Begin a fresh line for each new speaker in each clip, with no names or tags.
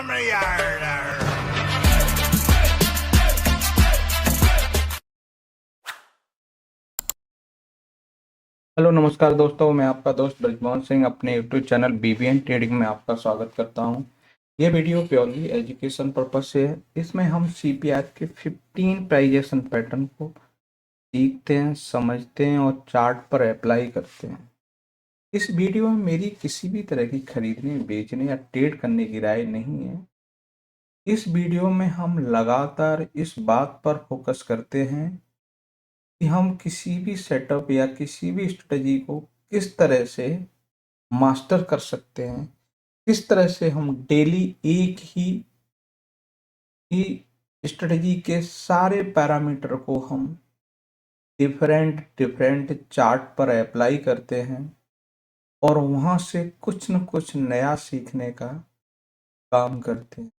Hello नमस्कार दोस्तों, मैं आपका दोस्त ब्रजमोहन सिंह अपने यूट्यूब चैनल बीबीएन ट्रेडिंग में आपका स्वागत करता हूं। ये वीडियो प्योरली एजुकेशन पर्पज से है। इसमें हम सीपीआर के 15 प्राइजेशन पैटर्न को सीखते हैं, समझते हैं और चार्ट पर अप्लाई करते हैं। इस वीडियो में मेरी किसी भी तरह की खरीदने, बेचने या ट्रेड करने की राय नहीं है। इस वीडियो में हम लगातार इस बात पर फोकस करते हैं कि हम किसी भी सेटअप या किसी भी स्ट्रेटजी को किस तरह से मास्टर कर सकते हैं, किस तरह से हम डेली एक ही स्ट्रेटजी के सारे पैरामीटर को हम डिफरेंट डिफरेंट चार्ट पर अप्लाई करते हैं और वहाँ से कुछ न कुछ नया सीखने का काम करते हैं।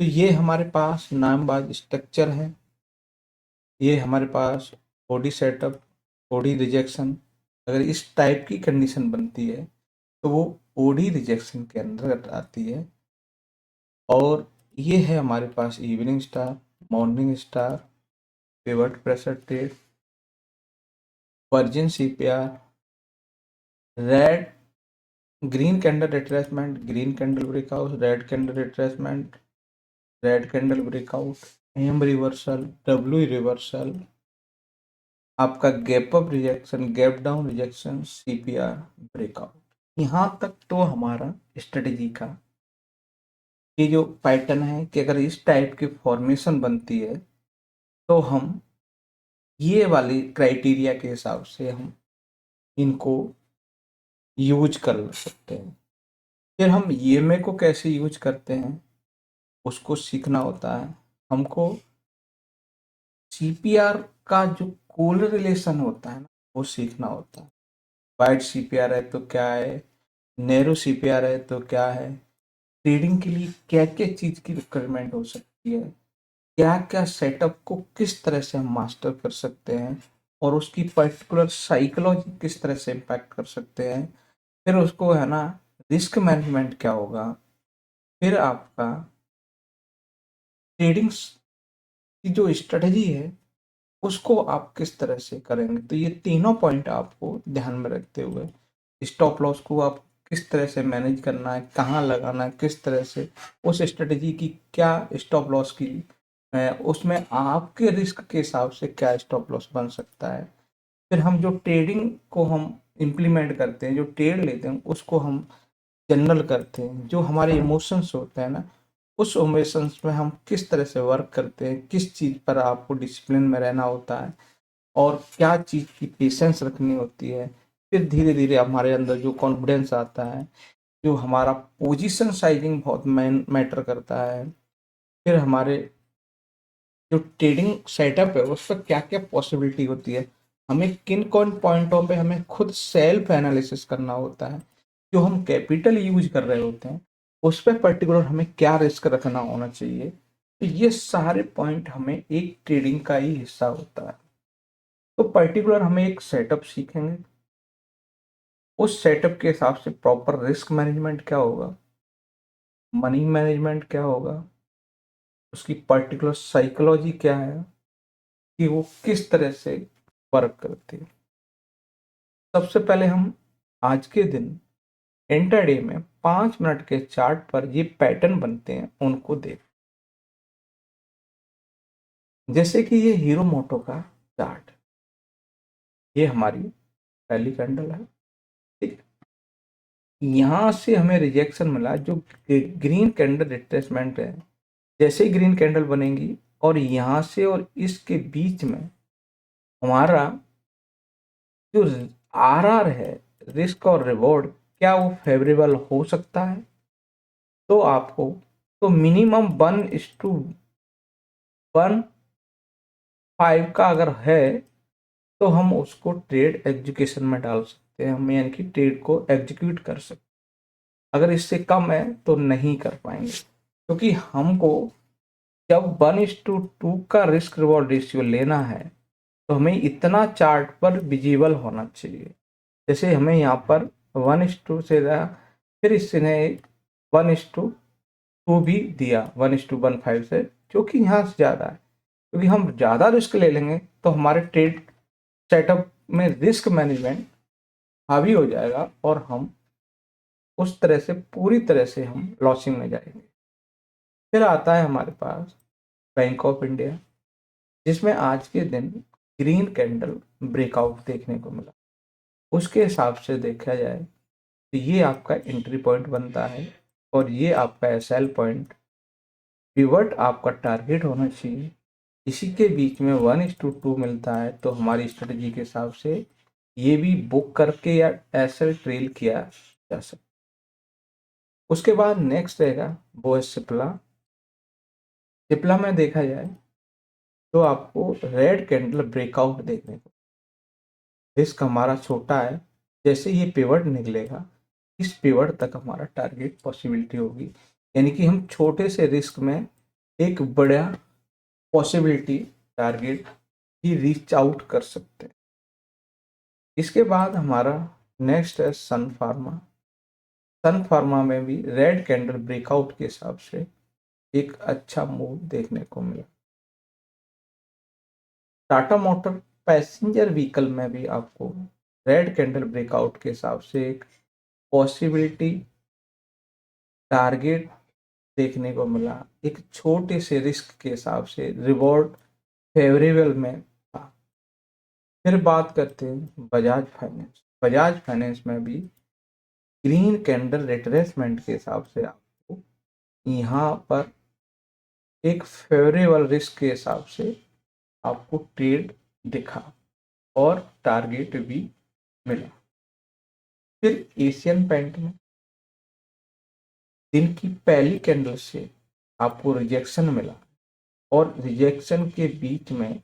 तो ये हमारे पास नामबाज स्ट्रक्चर है। ये हमारे पास बॉडी सेटअप, बॉडी रिजेक्शन, अगर इस टाइप की कंडीशन बनती है तो वो बॉडी रिजेक्शन के अंदर आती है। और ये है हमारे पास evening star, morning star, pivot pressure trade, virgin CPR, red green candle retracement, green candle breakout, red candle retracement, red candle breakout, M reversal, W reversal, आपका gap up rejection, gap down rejection, CPR breakout. यहाँ तक तो हमारा strategy का ये जो pattern है कि अगर इस टाइप की फॉर्मेशन बनती है तो हम ये वाली क्राइटेरिया के हिसाब से हम इनको यूज कर सकते हैं। फिर हम ईएमए को कैसे यूज करते हैं उसको सीखना होता है। हमको सीपीआर का जो कोल रिलेशन होता है ना, वो सीखना होता है। वाइड सीपीआर है तो क्या है, नैरो सीपीआर है तो क्या है, ट्रेडिंग के लिए क्या क्या चीज़ की रिक्वायरमेंट हो सकती है, क्या क्या सेटअप को किस तरह से हम मास्टर कर सकते हैं और उसकी पर्टिकुलर साइकोलॉजी किस तरह से इम्पैक्ट कर सकते हैं। फिर उसको है ना, रिस्क मैनेजमेंट क्या होगा, फिर आपका ट्रेडिंग की जो स्ट्रेटजी है उसको आप किस तरह से करेंगे। तो ये तीनों पॉइंट आपको ध्यान में रखते हुए स्टॉप लॉस को आप किस तरह से मैनेज करना है, कहाँ लगाना है, किस तरह से उस स्ट्रेटजी की क्या स्टॉप लॉस की उसमें आपके रिस्क के हिसाब से क्या स्टॉप लॉस बन सकता है। फिर हम जो ट्रेडिंग को हम इम्प्लीमेंट करते हैं, जो ट्रेड लेते हैं उसको हम जनरल करते हैं। जो हमारे इमोशंस होते हैं ना, उस इमोशंस में हम किस तरह से वर्क करते हैं, किस चीज़ पर आपको डिसिप्लिन में रहना होता है और क्या चीज़ की पेशेंस रखनी होती है। फिर धीरे धीरे हमारे अंदर जो कॉन्फिडेंस आता है, जो हमारा पोजीशन साइजिंग बहुत मैटर करता है। फिर हमारे जो ट्रेडिंग सेटअप है उस पर क्या क्या पॉसिबिलिटी होती है, हमें किन कौन पॉइंटों पे हमें खुद सेल्फ एनालिसिस करना होता है। जो हम कैपिटल यूज कर रहे होते हैं उस पर पर्टिकुलर हमें क्या रिस्क रखना होना चाहिए। तो ये सारे पॉइंट हमें एक ट्रेडिंग का ही हिस्सा होता है। तो पर्टिकुलर हमें एक सेटअप सीखेंगे, उस सेटअप के हिसाब से प्रॉपर रिस्क मैनेजमेंट क्या होगा, मनी मैनेजमेंट क्या होगा, उसकी पर्टिकुलर साइकोलॉजी क्या है कि वो किस तरह से वर्क करती है। सबसे पहले हम आज के दिन इंटरडे में 5 मिनट के चार्ट पर ये पैटर्न बनते हैं उनको देख। जैसे कि ये हीरो मोटो का चार्ट, ये हमारी पहली कैंडल है, ठीक। यहाँ से हमें रिजेक्शन मिला, जो ग्रीन कैंडल रिट्रेसमेंट है। जैसे ही ग्रीन कैंडल बनेगी और यहाँ से और इसके बीच में हमारा जो आरआर है, रिस्क और रिवॉर्ड, क्या वो फेवरेबल हो सकता है। तो आपको तो मिनिमम 1:1.5 का अगर है तो हम उसको ट्रेड एग्जीक्यूशन में डाल सकते हैं, हम यानी कि ट्रेड को एग्जीक्यूट कर सकते हैं। अगर इससे कम है तो नहीं कर पाएंगे, क्योंकि हमको जब 1:2 का रिस्क रिवॉर्ड रेशियो लेना है तो हमें इतना चार्ट पर विजिबल होना चाहिए। जैसे हमें यहाँ पर 1:2 से रहा, फिर इसने 1:2 तो भी दिया 1:15 से, जो कि यहाँ से ज़्यादा है, क्योंकि हम ज़्यादा रिस्क ले लेंगे तो हमारे ट्रेड सेटअप में रिस्क मैनेजमेंट हावी हो जाएगा और हम उस तरह से पूरी तरह से हम लॉसिंग में जाएंगे। फिर आता है हमारे पास बैंक ऑफ इंडिया, जिसमें आज के दिन ग्रीन कैंडल ब्रेकआउट देखने को मिला। उसके हिसाब से देखा जाए तो ये आपका एंट्री पॉइंट बनता है और ये आपका एसएल पॉइंट, पिवट आपका टारगेट होना चाहिए। इसी के बीच में 1:2 मिलता है तो हमारी स्ट्रेटजी के हिसाब से ये भी बुक करके या एसएल ट्रेल किया जा सकता है। उसके बाद नेक्स्ट रहेगा वो है सिप्ला। सिप्ला में देखा जाए तो आपको रेड कैंडल ब्रेकआउट देखने को, रिस्क हमारा छोटा है, जैसे ये पिवट निकलेगा इस पिवट तक हमारा टारगेट पॉसिबिलिटी होगी, यानी कि हम छोटे से रिस्क में एक बड़ा पॉसिबिलिटी टारगेट ही रीच आउट कर सकते हैं। इसके बाद हमारा नेक्स्ट है सन फार्मा। सन फार्मा में भी रेड कैंडल ब्रेकआउट के हिसाब से एक अच्छा मूव देखने को मिला। टाटा मोटर पैसेंजर व्हीकल में भी आपको रेड कैंडल ब्रेकआउट के हिसाब से एक पॉसिबिलिटी टारगेट देखने को मिला, एक छोटे से रिस्क के हिसाब से रिवॉर्ड फेवरेबल में था। फिर बात करते हैं बजाज फाइनेंस। बजाज फाइनेंस में भी ग्रीन कैंडल रिट्रेसमेंट के हिसाब से आपको यहाँ पर एक फेवरेबल रिस्क के हिसाब से आपको ट्रेड दिखा और टारगेट भी मिला। फिर एशियन पेंट में दिन की पहली कैंडल से आपको रिजेक्शन मिला और रिजेक्शन के बीच में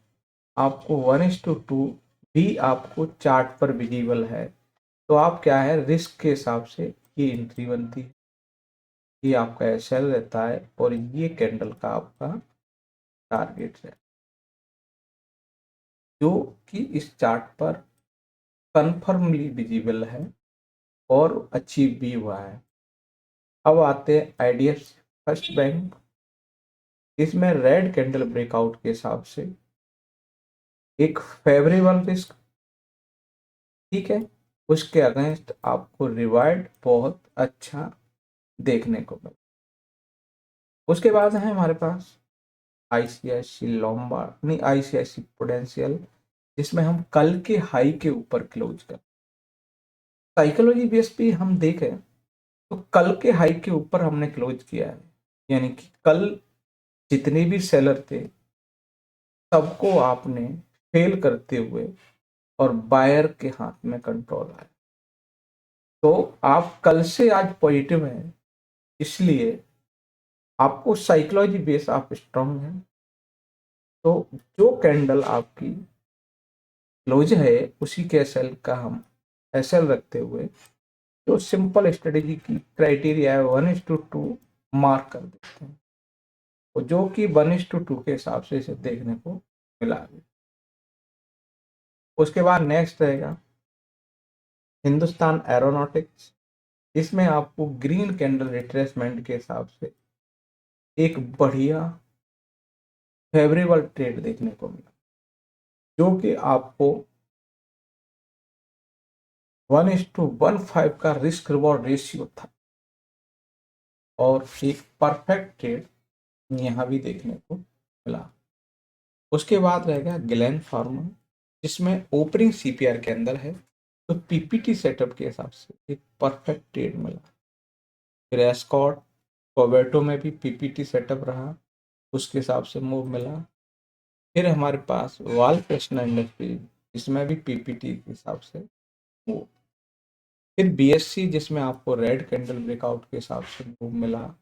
आपको 1:2 भी आपको चार्ट पर विजिबल है, तो आप क्या है रिस्क के हिसाब से ये एंट्री बनती है, ये आपका एसएल रहता है और ये कैंडल का आपका टारगेट है, जो कि इस चार्ट पर कन्फर्मली विजिबल है और अचीव भी हुआ है। अब आते हैं आईडीएफसी फर्स्ट बैंक। इसमें रेड कैंडल ब्रेकआउट के हिसाब से एक फेवरेबल रिस्क, ठीक है, उसके अगेंस्ट आपको रिवार्ड बहुत अच्छा देखने को मिला। उसके बाद है हमारे पास आईसीआईसी लोम्बार्ड, नहीं आईसीआईसी प्रूडेंशियल, जिसमें हम कल के हाई के ऊपर क्लोज कर, साइकोलॉजी बेस पे हम देखें तो कल के हाई के ऊपर हमने क्लोज किया है, यानी कि कल जितने भी सेलर थे सबको आपने फेल करते हुए और बायर के हाथ में कंट्रोल आया। तो आप कल से आज पॉजिटिव हैं, इसलिए आपको साइकोलॉजी बेस आप स्ट्रांग हैं। तो जो कैंडल आपकी क्लोज है उसी के एसएल का हम एसएल रखते हुए जो सिंपल स्ट्रेटेजी की क्राइटेरिया है 1:2 मार्क कर देते हैं, और जो कि 1:2 के हिसाब से इसे देखने को मिला। उसके बाद नेक्स्ट रहेगा हिंदुस्तान एरोनॉटिक्स। इसमें आपको ग्रीन कैंडल रिट्रेसमेंट के हिसाब से एक बढ़िया फेवरेबल ट्रेड देखने को मिला, जो कि आपको 1:15 का रिस्क रिवॉर्ड रेशियो था और एक परफेक्ट ट्रेड यहाँ भी देखने को मिला। उसके बाद रहेगा ग्लेन फार्मा, जिसमें ओपनिंग सीपीआर के अंदर है, तो पीपीटी सेटअप के हिसाब से एक परफेक्ट ट्रेड मिला। फिर एस्कॉर्ट कोवेटो में भी पीपीटी सेटअप रहा, उसके हिसाब से मूव मिला। फिर हमारे पास वाल कृष्णा इंडस्ट्रीज, इसमें भी पीपीटी के हिसाब से मूव। फिर बीएससी, जिसमें आपको रेड कैंडल ब्रेकआउट के हिसाब से मूव मिला।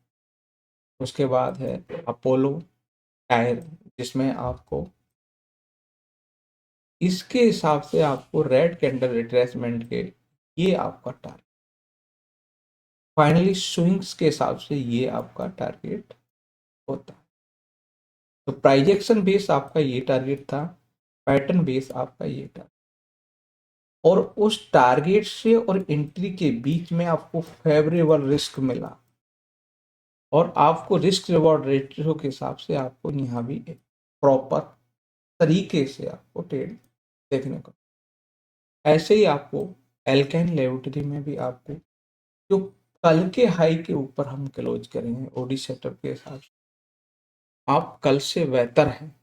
उसके बाद है अपोलो टायर, जिसमें आपको इसके हिसाब से आपको रेड कैंडल रिट्रेसमेंट के ये आपका टारगेट, फाइनली स्विंग्स के हिसाब से ये आपका टारगेट होता है। तो प्राइजेक्शन बेस आपका ये टारगेट था, पैटर्न बेस आपका ये टारगेट, और उस टारगेट से और एंट्री के बीच में आपको फेवरेबल रिस्क मिला। और आपको रिस्क रिवॉर्ड रेशियो के हिसाब से आपको यहाँ भी एक प्रॉपर तरीके से आपको ट्रेड देखने को। ऐसे ही आपको एल्केन लेबोरेटरी में भी आपको जो कल के हाई के ऊपर हम क्लोज करेंगे ओडी सेटअप के हिसाब से, आप कल से बेहतर हैं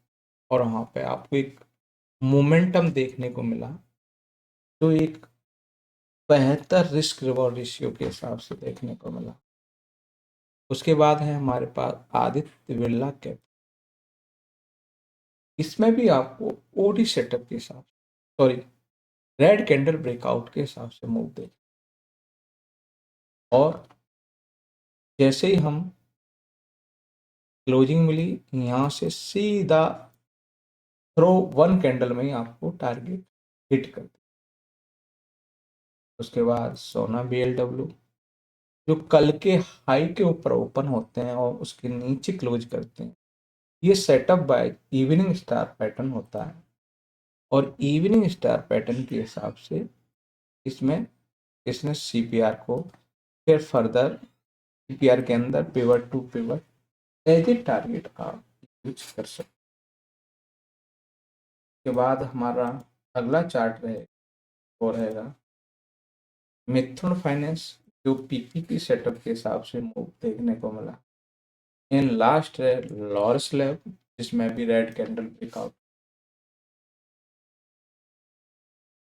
और वहाँ पे आपको एक मोमेंटम देखने को मिला जो एक बेहतर रिस्क रिवॉर्ड रेशियो के हिसाब से देखने को मिला। उसके बाद है हमारे पास आदित्य बिरला कैप। इसमें भी आपको ओडी सेटअप के हिसाब से, सॉरी, रेड कैंडल ब्रेकआउट के हिसाब से मूव दे। और जैसे ही हम क्लोजिंग मिली यहाँ से सीधा थ्रो वन कैंडल में ही आपको टारगेट हिट कर दिया। उसके बाद सोना BLW जो कल के हाई के ऊपर ओपन होते हैं और उसके नीचे क्लोज करते हैं, ये setup by evening star pattern होता है। और इवनिंग स्टार पैटर्न के हिसाब से इसमें इसने CPR को फिर फर्दर CPR के अंदर pivot to pivot as a target आप यूज कर सकते। के बाद हमारा अगला चार्ट वो रहेगा मिथुन फाइनेंस जो PPP सेटअप के हिसाब से मूव देखने को मिला। इन लास्ट है लॉरस लैब जिसमें भी रेड कैंडल ब्रेकआउट।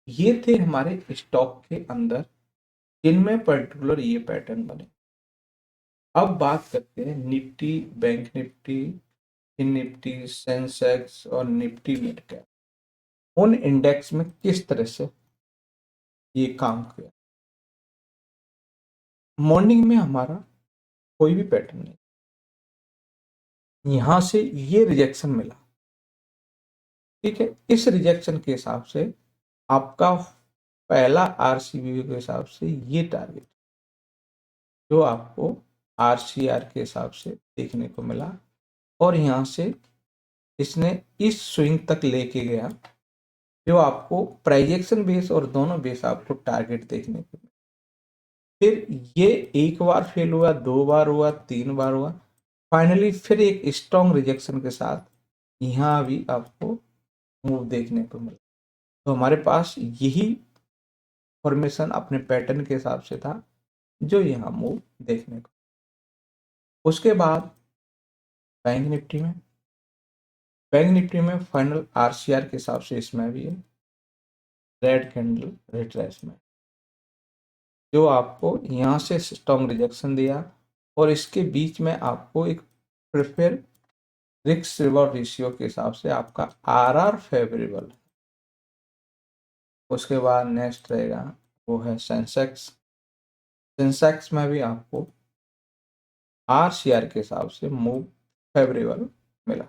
ये थे हमारे स्टॉक के अंदर जिनमें पर्टिकुलर ये पैटर्न बने। अब बात करते हैं Nifty, bank Nifty, Nifty, Sensex और निफ्टी मिड कैप उन इंडेक्स में किस तरह से ये काम किया। मॉर्निंग में हमारा कोई भी पैटर्न नहीं, यहां से ये रिजेक्शन मिला। ठीक है, इस रिजेक्शन के हिसाब से आपका पहला RCB के हिसाब से ये टारगेट जो आपको RCR के हिसाब से देखने को मिला और यहाँ से इसने इस स्विंग तक लेके गया जो आपको प्राइजेक्शन बेस और दोनों बेस आपको टारगेट देखने को मिला। फिर ये एक बार फेल हुआ, 2 बार हुआ, 3 बार हुआ, फाइनली फिर एक स्ट्रॉन्ग रिजेक्शन के साथ यहाँ भी आपको मूव देखने को मिला। तो हमारे पास यही फॉर्मेशन अपने पैटर्न के हिसाब से था जो यहाँ मूव देखने को। उसके बाद बैंक निफ्टी में फाइनल RCR के हिसाब से इसमें भी है रेड कैंडल रिट्रेसमेंट जो आपको यहाँ से स्ट्रॉन्ग रिजेक्शन दिया और इसके बीच में आपको एक प्रेफर रिस्क रिवॉर्ड रेशियो के हिसाब से आपका RR फेवरेबल। उसके बाद नेक्स्ट रहेगा वो है सेंसेक्स में भी आपको RCR के हिसाब से मूव फेवरेबल मिला,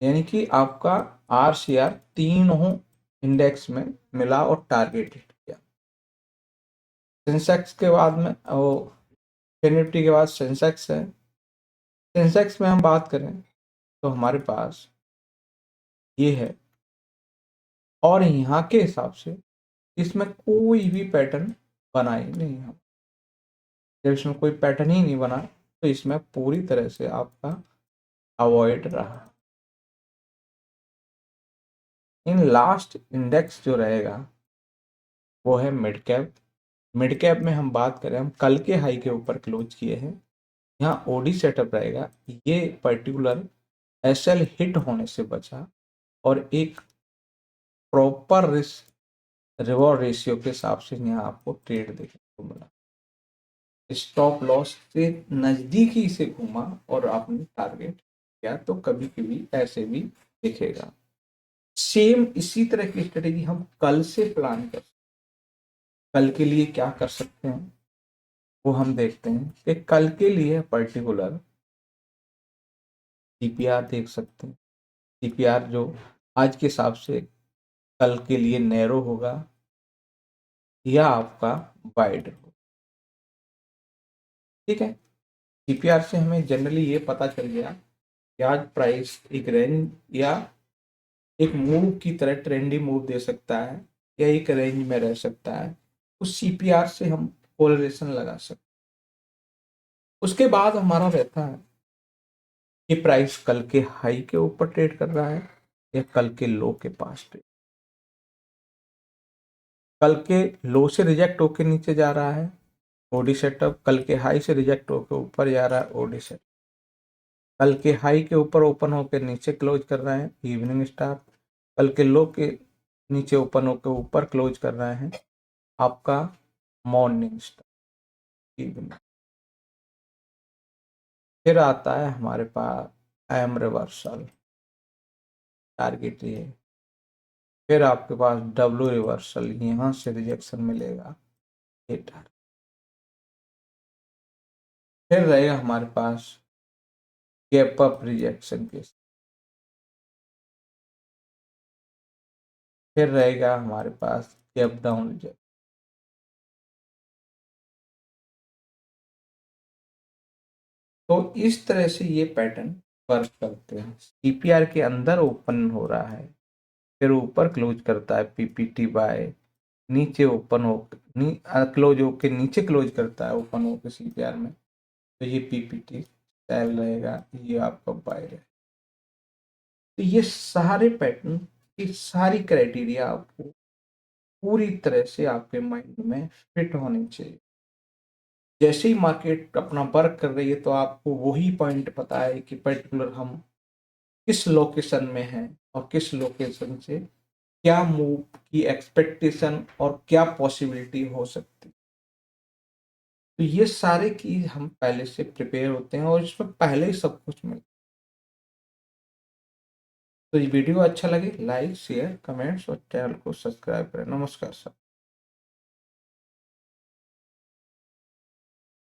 यानी कि आपका RCR तीनों इंडेक्स में मिला और टारगेट हिट किया। सेंसेक्स के बाद में वो निफ्टी के बाद सेंसेक्स है। सेंसेक्स में हम बात करें तो हमारे पास ये है और यहाँ के हिसाब से इसमें कोई भी पैटर्न बना ही नहीं है। जब इसमें कोई पैटर्न ही नहीं बना तो इसमें पूरी तरह से आपका अवॉइड रहा। इन लास्ट इंडेक्स जो रहेगा वो है मिड कैप। मिड कैप में हम बात करें, हम कल के हाई के ऊपर क्लोज किए हैं। यहाँ ओडी सेटअप रहेगा, ये पर्टिकुलर SL हिट होने से बचा और एक प्रॉपर रिस्क रिवॉर्ड रेशियो के हिसाब से यहाँ आपको ट्रेड देखने को मिला। स्टॉप लॉस से नजदीक ही से घूमा और आपने टारगेट किया तो कभी कभी ऐसे भी दिखेगा। सेम इसी तरह की स्ट्रेटेजी हम कल से प्लान कर, कल के लिए क्या कर सकते हैं वो हम देखते हैं कि कल के लिए पर्टिकुलर CPR देख सकते हैं। CPR जो आज के हिसाब से कल के लिए नैरो होगा या आपका वाइड होगा। ठीक है, CPR से हमें जनरली ये पता चल गया कि आज प्राइस एक रेंज या एक मूव की तरह ट्रेंडी मूव दे सकता है या एक रेंज में रह सकता है। उस CPR से हम कोरिलेशन लगा सकते हैं। उसके बाद हमारा रहता है कि प्राइस कल के हाई के ऊपर ट्रेड कर रहा है या कल के लो के पास ट्रेड, कल के लो से रिजेक्ट होके नीचे जा रहा है ओडी सेटअप, कल के हाई से रिजेक्ट होके ऊपर जा रहा है ओडी सेटअप, कल के हाई के ऊपर ओपन होकर नीचे क्लोज कर रहे हैं इवनिंग स्टार, कल के लो के नीचे ओपन होकर ऊपर क्लोज कर रहे हैं आपका मॉर्निंग स्टार इवनिंग। फिर आता है हमारे पास एम रिवर्सल टारगेट ये, फिर आपके पास डब्ल्यू रिवर्सल, यहाँ से रिजेक्शन मिलेगा ये टारगेट, फिर रहेगा हमारे पास गैप अप रिजेक्शन के, फिर रहेगा हमारे पास गैप डाउन रिजेक्शन। तो इस तरह से ये पैटर्न वर्क करते हैं। सीपीआर के अंदर ओपन हो रहा है, फिर ऊपर क्लोज करता है पीपीटी बाय, नीचे ओपन हो क्लोज होके नीचे क्लोज करता है ओपन होके सीपीआर में, तो ये पीपीटी सेल रहेगा, ये आपका बाय रहेगा। तो ये सारे पैटर्न की सारी क्राइटेरिया आपको पूरी तरह से आपके माइंड में फिट होनी चाहिए। जैसे ही मार्केट अपना वर्क कर रही है तो आपको वही पॉइंट पता है कि पर्टिकुलर हम किस लोकेशन में हैं और किस लोकेशन से क्या मूव की एक्सपेक्टेशन और क्या पॉसिबिलिटी हो सकती। तो ये सारे चीज हम पहले से प्रिपेयर होते हैं और इसमें पहले ही सब कुछ मिलता है। तो ये वीडियो अच्छा लगे लाइक शेयर कमेंट्स और चैनल को सब्सक्राइब करें। नमस्कार सर।